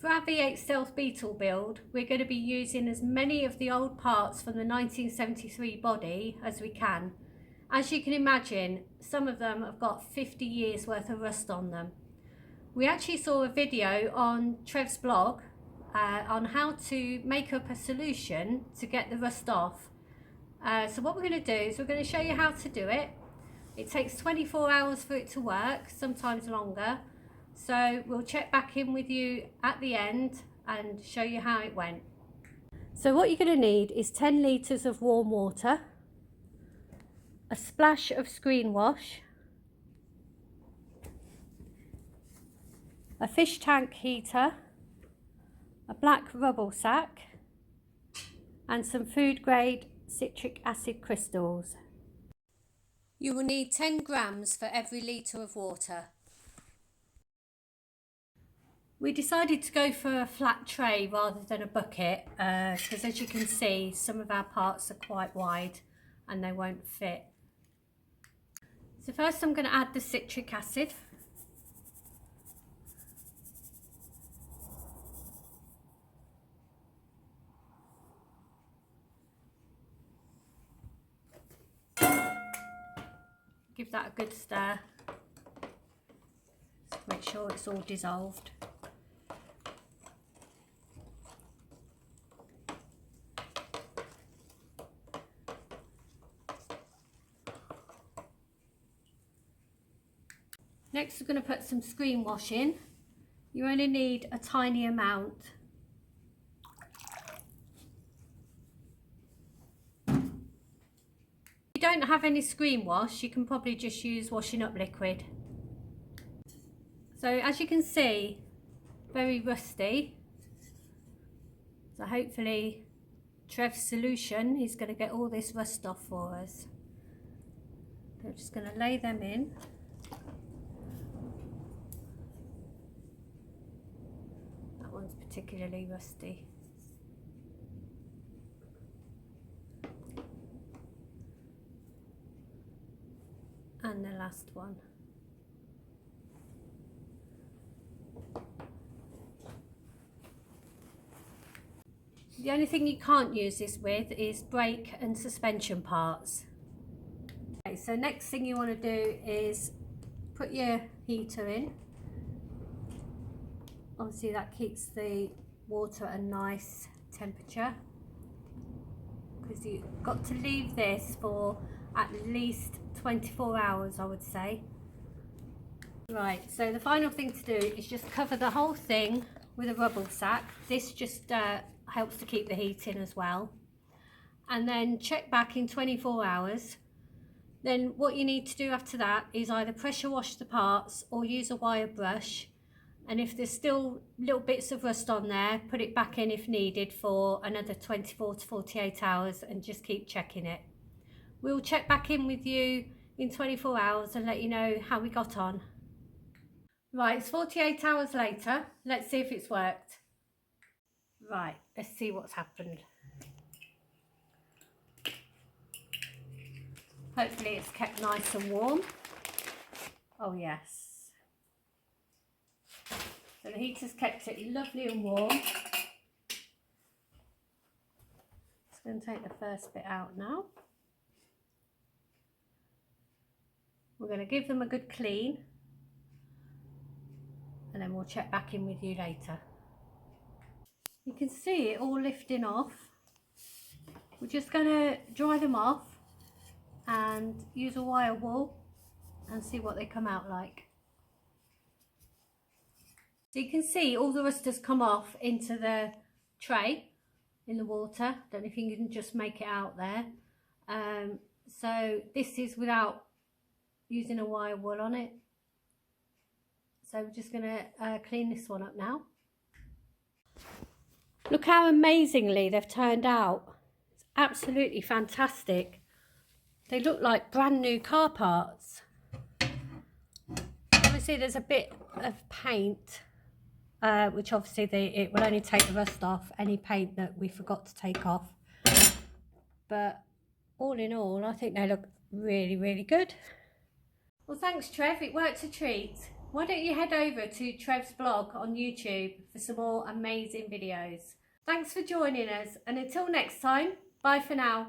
our V8 Stealth Beetle build, we're going to be using as many of the old parts from the 1973 body as we can. As you can imagine, some of them have got 50 years worth of rust on them. We actually saw a video on Trev's blog on how to make up a solution to get the rust off. So what we're going to do is we're going to show you how to do it. It takes 24 hours for it to work, sometimes longer. So we'll check back in with you at the end and show you how it went. So what you're going to need is 10 litres of warm water, a splash of screen wash, a fish tank heater, a black rubble sack, and some food grade citric acid crystals. You will need 10 grams for every litre of water. We decided to go for a flat tray rather than a bucket because as you can see, some of our parts are quite wide and they won't fit. So first I'm going to add the citric acid. Give that a good stir. Just make sure it's all dissolved. Next we're going to put some screen wash in. You only need a tiny amount. If you don't have any screen wash, you can probably just use washing up liquid. So as you can see, very rusty. So hopefully Trev's solution is going to get all this rust off for us. So I'm just going to lay them in. That one's particularly rusty. And the last one. The only thing you can't use this with is brake and suspension parts. Okay, so next thing you want to do is put your heater in. Obviously that keeps the water at a nice temperature, because you've got to leave this for at least 24 hours, I would say. Right, so the final thing to do is just cover the whole thing with a rubble sack. This just helps to keep the heat in as well. And then check back in 24 hours. Then what you need to do after that is either pressure wash the parts or use a wire brush. And if there's still little bits of rust on there, put it back in if needed for another 24 to 48 hours and just keep checking it. We'll check back in with you in 24 hours and let you know how we got on. Right, it's 48 hours later. Let's see if it's worked. Right, let's see what's happened. Hopefully it's kept nice and warm. Oh yes. So the heater's kept it lovely and warm. Just going to take the first bit out now. We're going to give them a good clean and then we'll check back in with you later. You can see it all lifting off. We're just going to dry them off and use a wire wool and see what they come out like. So you can see all the rust has come off into the tray in the water. Don't know if you can just make it out there. So this is without using a wire wool on it. So we're just going to clean this one up now. Look how amazingly they've turned out. It's absolutely fantastic. They look like brand new car parts. Obviously there's a bit of paint, which obviously it will only take the rust off, any paint that we forgot to take off. But all in all, I think they look really, really good. Well, thanks Trev, it worked a treat. why don't you head over to Trev's blog on YouTube for some more amazing videos. Thanks for joining us, and until next time, bye for now.